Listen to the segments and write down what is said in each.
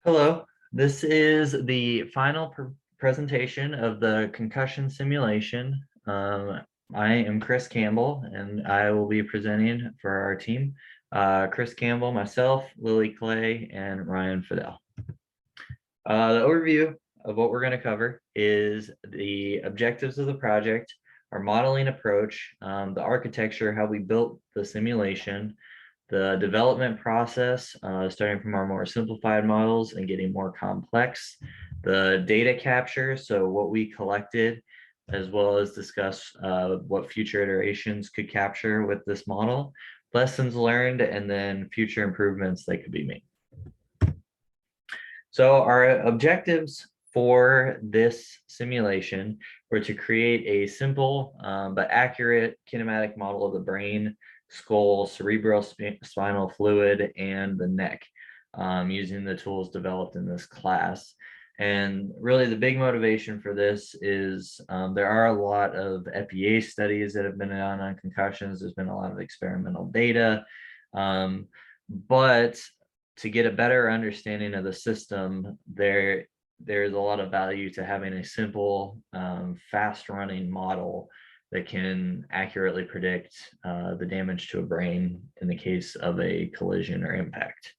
Hello, this is the final presentation of the concussion simulation. I am Chris Campbell, and I will be presenting for our team. Chris Campbell, myself, Lily Clay, and Ryan Fidel. The overview of what we're going to cover is the objectives of the project, our modeling approach, the architecture, how we built the simulation, the development process, starting from our more simplified models and getting more complex, the data capture, so what we collected, as well as discuss what future iterations could capture with this model, lessons learned, and then future improvements that could be made. So our objectives for this simulation were to create a simple but accurate kinematic model of the brain, skull, cerebral spinal fluid, and the neck using the tools developed in this class. And really the big motivation for this is there are a lot of FDA studies that have been done on concussions. There's been a lot of experimental data, but to get a better understanding of the system, there's a lot of value to having a simple, fast-running model that can accurately predict the damage to a brain in the case of a collision or impact.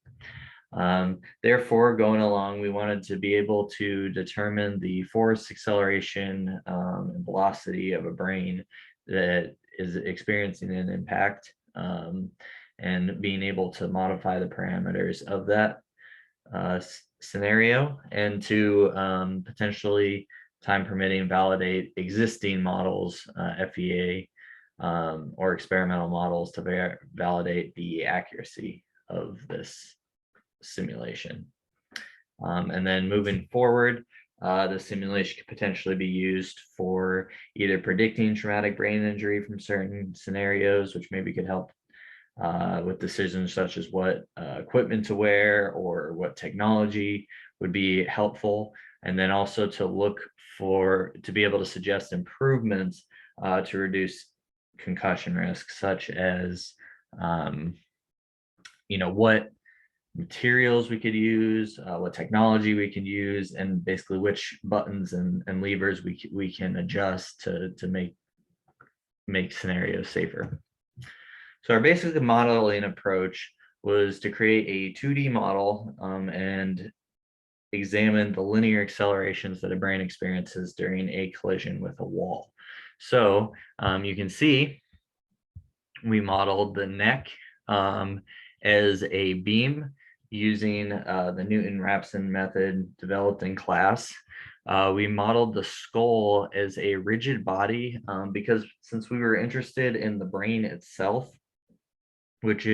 Therefore, going along, we wanted to be able to determine the force, acceleration, and velocity of a brain that is experiencing an impact, and being able to modify the parameters of that scenario, and to potentially, time permitting, validate existing models, FEA or experimental models, to validate the accuracy of this simulation. And then moving forward, the simulation could potentially be used for either predicting traumatic brain injury from certain scenarios, which maybe could help with decisions such as what equipment to wear or what technology would be helpful. And then also to be able to suggest improvements to reduce concussion risk, such as what materials we could use, what technology we can use, and basically which buttons and levers we can adjust to make scenarios safer. So our basic modeling approach was to create a 2D model and examine the linear accelerations that a brain experiences during a collision with a wall. So you can see we modeled the neck as a beam using the Newton-Raphson method developed in class. We modeled the skull as a rigid body because since we were interested in the brain itself, which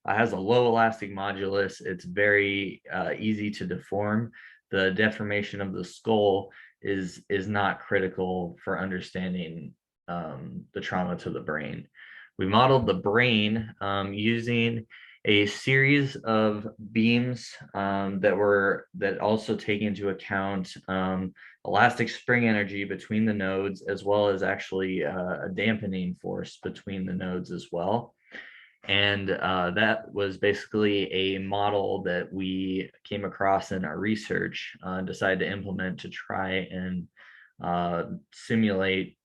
has a low elastic modulus, it's very easy to deform. The deformation of the skull is not critical for understanding the trauma to the brain. We modeled the brain using a series of beams that also take into account elastic spring energy between the nodes, as well as actually a dampening force between the nodes as well. And that was basically a model that we came across in our research, decided to implement to try and simulate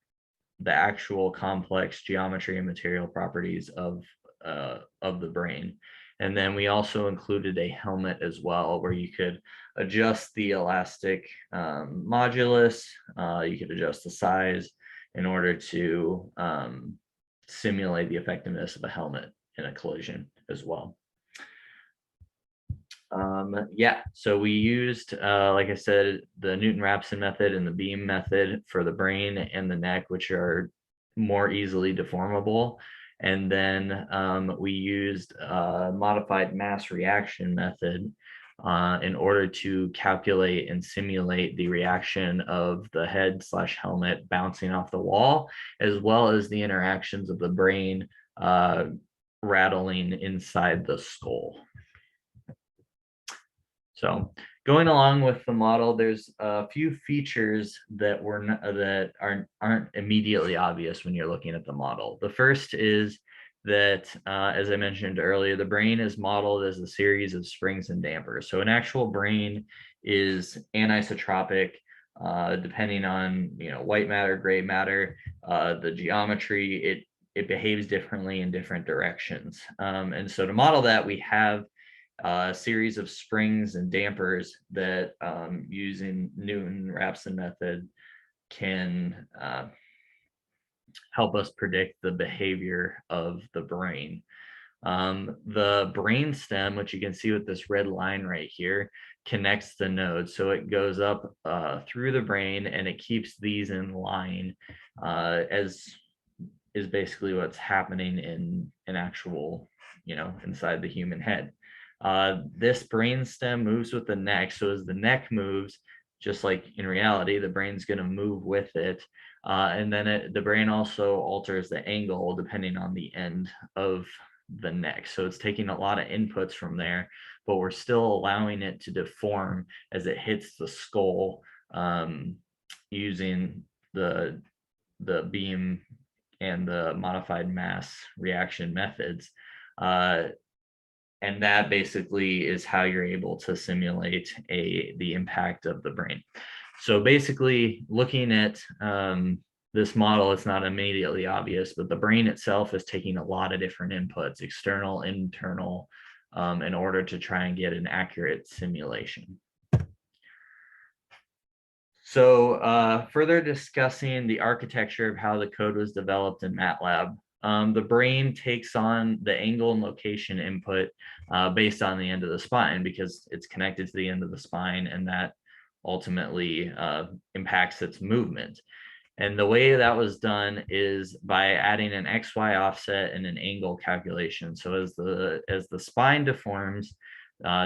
the actual complex geometry and material properties of the brain. And then we also included a helmet as well, where you could adjust the elastic modulus, you could adjust the size in order to simulate the effectiveness of a helmet in a collision as well. So we used, like I said, the Newton-Raphson method and the beam method for the brain and the neck, which are more easily deformable. And then we used a modified mass reaction method in order to calculate and simulate the reaction of the head/helmet bouncing off the wall, as well as the interactions of the brain rattling inside the skull. So going along with the model, there's a few features that aren't immediately obvious when you're looking at the model. The first is that, as I mentioned earlier, the brain is modeled as a series of springs and dampers. So an actual brain is anisotropic, depending on, white matter, gray matter, the geometry, it behaves differently in different directions. And so to model that, we have a series of springs and dampers that, using Newton-Raphson method, can help us predict the behavior of the brain. The brain stem, which you can see with this red line right here, connects the nodes. So it goes up through the brain and it keeps these in line, as is basically what's happening in an actual, inside the human head. This brain stem moves with the neck. So as the neck moves, just like in reality, the brain's going to move with it. And then the brain also alters the angle depending on the end of the neck. So it's taking a lot of inputs from there, but we're still allowing it to deform as it hits the skull, using the beam and the modified mass reaction methods. And that basically is how you're able to simulate the impact of the brain. So basically, looking at this model, it's not immediately obvious, but the brain itself is taking a lot of different inputs, external, internal, in order to try and get an accurate simulation. So further discussing the architecture of how the code was developed in MATLAB, the brain takes on the angle and location input based on the end of the spine, because it's connected to the end of the spine, and that ultimately impacts its movement. And the way that was done is by adding an XY offset and an angle calculation. So as the spine deforms,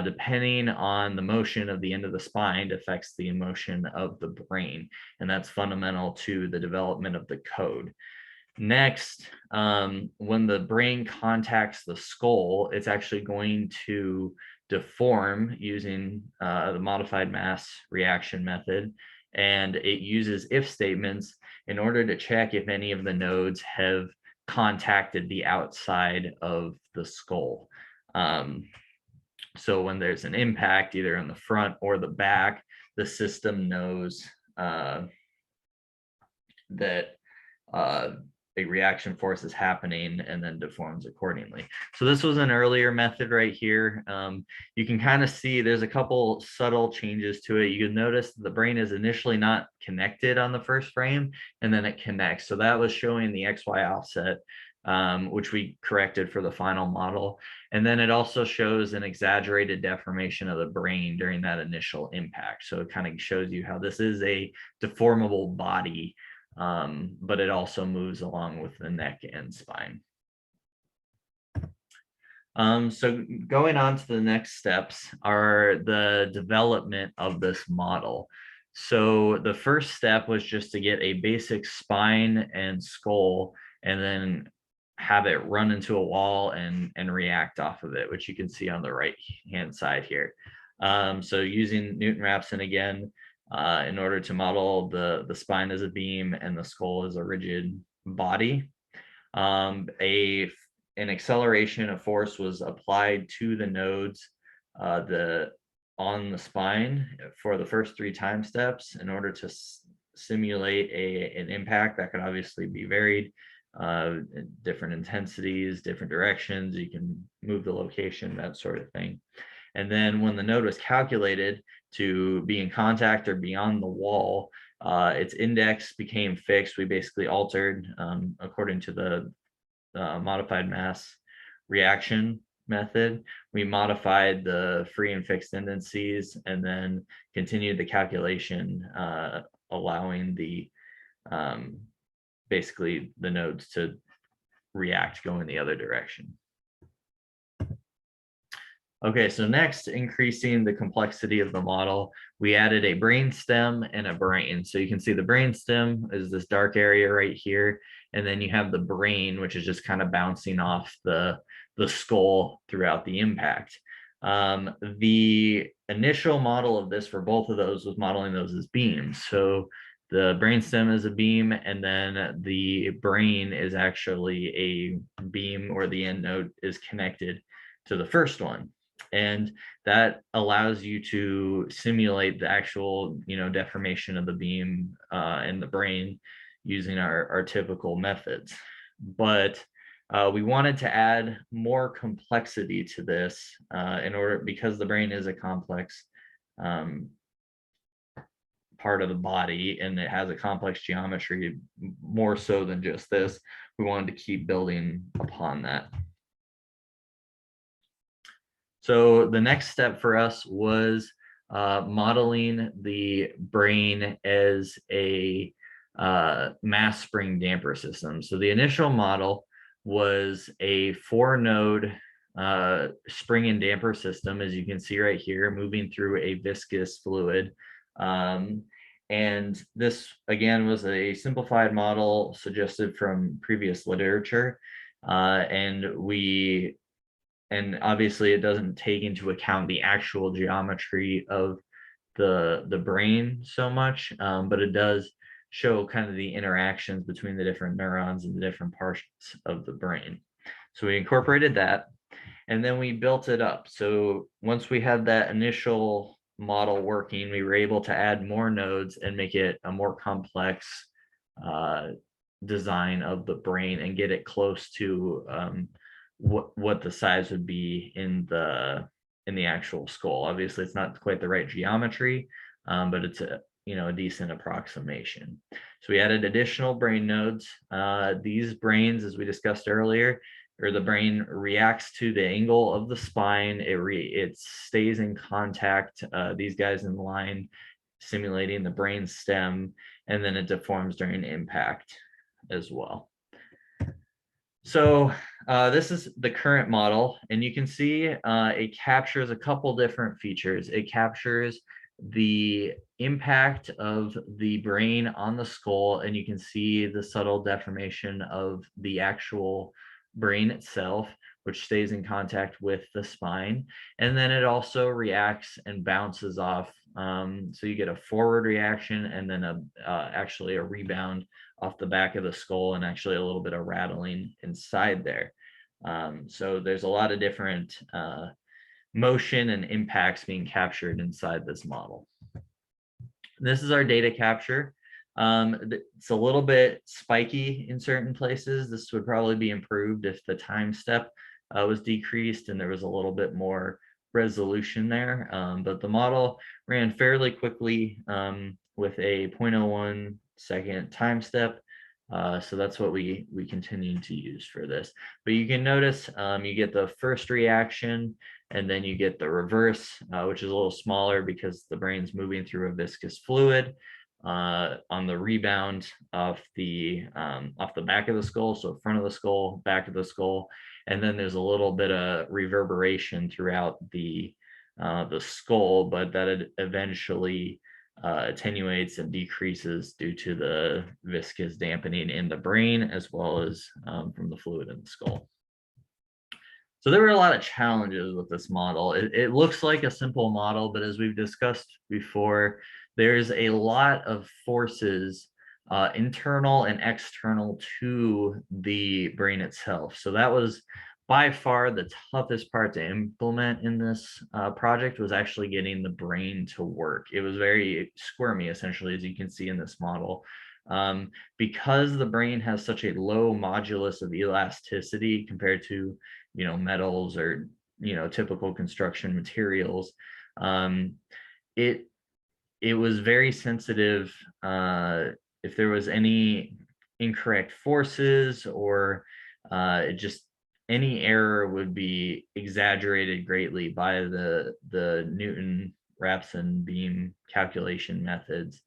depending on the motion of the end of the spine, affects the motion of the brain. And that's fundamental to the development of the code. Next, when the brain contacts the skull, it's actually going to deform using the modified mass reaction method. And it uses if statements in order to check if any of the nodes have contacted the outside of the skull. So when there's an impact, either in the front or the back, the system knows that a reaction force is happening and then deforms accordingly. So this was an earlier method right here. You can kind of see there's a couple subtle changes to it. You can notice the brain is initially not connected on the first frame, and then it connects. So that was showing the XY offset, which we corrected for the final model. And then it also shows an exaggerated deformation of the brain during that initial impact. So it kind of shows you how this is a deformable body, but it also moves along with the neck and spine. So going on to the next steps are the development of this model. So the first step was just to get a basic spine and skull, and then have it run into a wall and react off of it, which you can see on the right hand side here. So using Newton-Raphson again, in order to model the spine as a beam and the skull as a rigid body. An acceleration of force was applied to the nodes on the spine for the first 3 time steps in order to simulate an impact that could obviously be varied, different intensities, different directions. You can move the location, that sort of thing. And then when the node was calculated to be in contact or beyond the wall, its index became fixed. We basically altered, according to the modified mass reaction method, we modified the free and fixed indices and then continued the calculation, allowing the basically the nodes to react going the other direction. Okay, so next, increasing the complexity of the model, we added a brain stem and a brain. So you can see the brain stem is this dark area right here, and then you have the brain, which is just kind of bouncing off the skull throughout the impact. The initial model of this for both of those was modeling those as beams. So the brainstem is a beam, and then the brain is actually a beam, or the end node is connected to the first one. And that allows you to simulate the actual, deformation of the beam in the brain using our typical methods. But we wanted to add more complexity to this because the brain is a complex part of the body, and it has a complex geometry more so than just this. We wanted to keep building upon that. So the next step for us was modeling the brain as a mass spring damper system. So the initial model was a 4-node spring and damper system, as you can see right here, moving through a viscous fluid. And this, again, was a simplified model suggested from previous literature. And obviously it doesn't take into account the actual geometry of the brain so much, but it does show kind of the interactions between the different neurons and the different parts of the brain. So we incorporated that, and then we built it up. So once we had that initial model working, we were able to add more nodes and make it a more complex design of the brain and get it close to what the size would be in the actual skull. Obviously, it's not quite the right geometry, but it's a decent approximation. So we added additional brain nodes. These brains, as we discussed earlier, or the brain reacts to the angle of the spine. It stays in contact. These guys in line, simulating the brain stem, and then it deforms during impact as well. So this is the current model, and you can see it captures a couple different features. It captures the impact of the brain on the skull, and you can see the subtle deformation of the actual brain itself, which stays in contact with the spine. And then it also reacts and bounces off. So you get a forward reaction and then actually a rebound off the back of the skull, and actually a little bit of rattling inside there. So there's a lot of different motion and impacts being captured inside this model. This is our data capture. It's a little bit spiky in certain places. This would probably be improved if the time step was decreased and there was a little bit more resolution there. But the model ran fairly quickly with a 0.01 second time step. So that's what we continue to use for this. But you can notice you get the first reaction, and then you get the reverse, which is a little smaller because the brain's moving through a viscous fluid. On the rebound off the back of the skull, so front of the skull, back of the skull, and then there's a little bit of reverberation throughout the skull, but that it eventually attenuates and decreases due to the viscous dampening in the brain, as well as from the fluid in the skull. So there were a lot of challenges with this model. It looks like a simple model, but as we've discussed before, there's a lot of forces, internal and external to the brain itself. So that was by far the toughest part to implement in this project, was actually getting the brain to work. It was very squirmy, essentially, as you can see in this model. Because the brain has such a low modulus of elasticity compared to metals or typical construction materials, it was very sensitive. If there was any incorrect forces or any error would be exaggerated greatly by the Newton-Raphson beam calculation methods,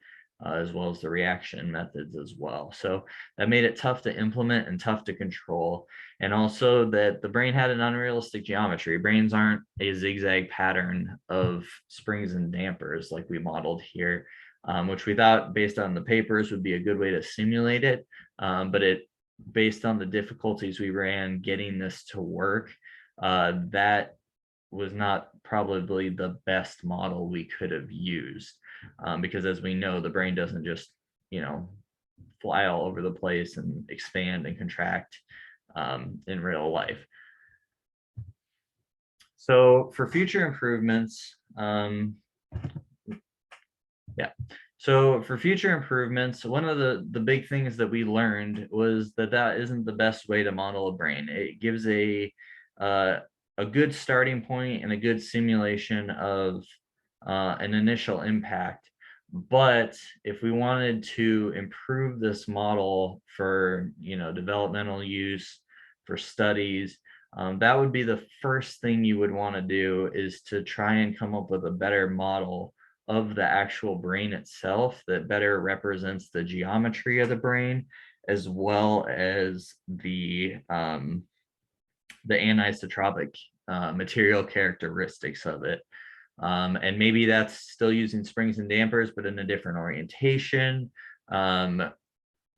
as well as the reaction methods as well. So that made it tough to implement and tough to control. And also that the brain had an unrealistic geometry. Brains aren't a zigzag pattern of springs and dampers like we modeled here, which we thought, based on the papers, would be a good way to simulate it. But based on the difficulties we ran getting this to work, that was not probably the best model we could have used, because as we know, the brain doesn't just fly all over the place and expand and contract in real life. So for future improvements, So for future improvements, one of the big things that we learned was that isn't the best way to model a brain. It gives a good starting point and a good simulation of an initial impact. But if we wanted to improve this model for developmental use, for studies, that would be the first thing you would want to do, is to try and come up with a better model of the actual brain itself that better represents the geometry of the brain, as well as the anisotropic material characteristics of it. And maybe that's still using springs and dampers, but in a different orientation, or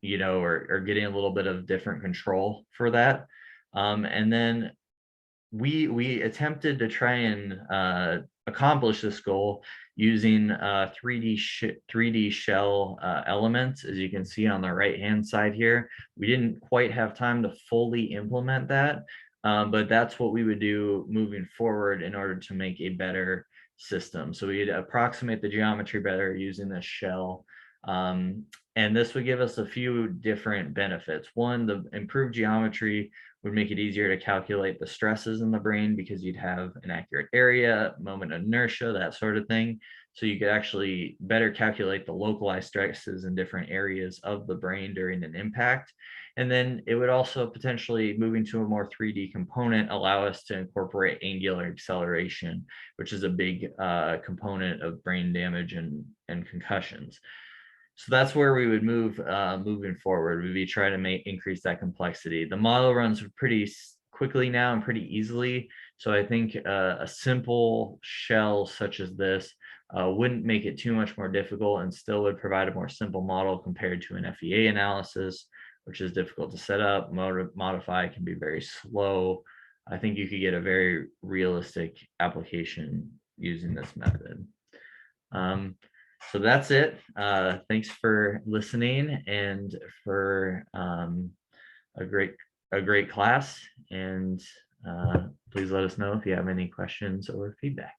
getting a little bit of different control for that. And then we attempted to try and accomplish this goal using 3D shell elements, as you can see on the right hand side here. We didn't quite have time to fully implement that, but that's what we would do moving forward in order to make a better system. So we'd approximate the geometry better using this shell. And this would give us a few different benefits. One, the improved geometry would make it easier to calculate the stresses in the brain, because you'd have an accurate area, moment of inertia, that sort of thing. So you could actually better calculate the localized stresses in different areas of the brain during an impact. And then it would also potentially, moving to a more 3D component, allow us to incorporate angular acceleration, which is a big component of brain damage and concussions. So that's where we would move moving forward. We'd be trying to increase that complexity. The model runs pretty quickly now and pretty easily. So I think a simple shell such as this wouldn't make it too much more difficult, and still would provide a more simple model compared to an FEA analysis, which is difficult to set up, modify, can be very slow. I think you could get a very realistic application using this method. So that's it. Thanks for listening and for a great class. And please let us know if you have any questions or feedback.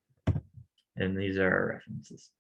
And these are our references.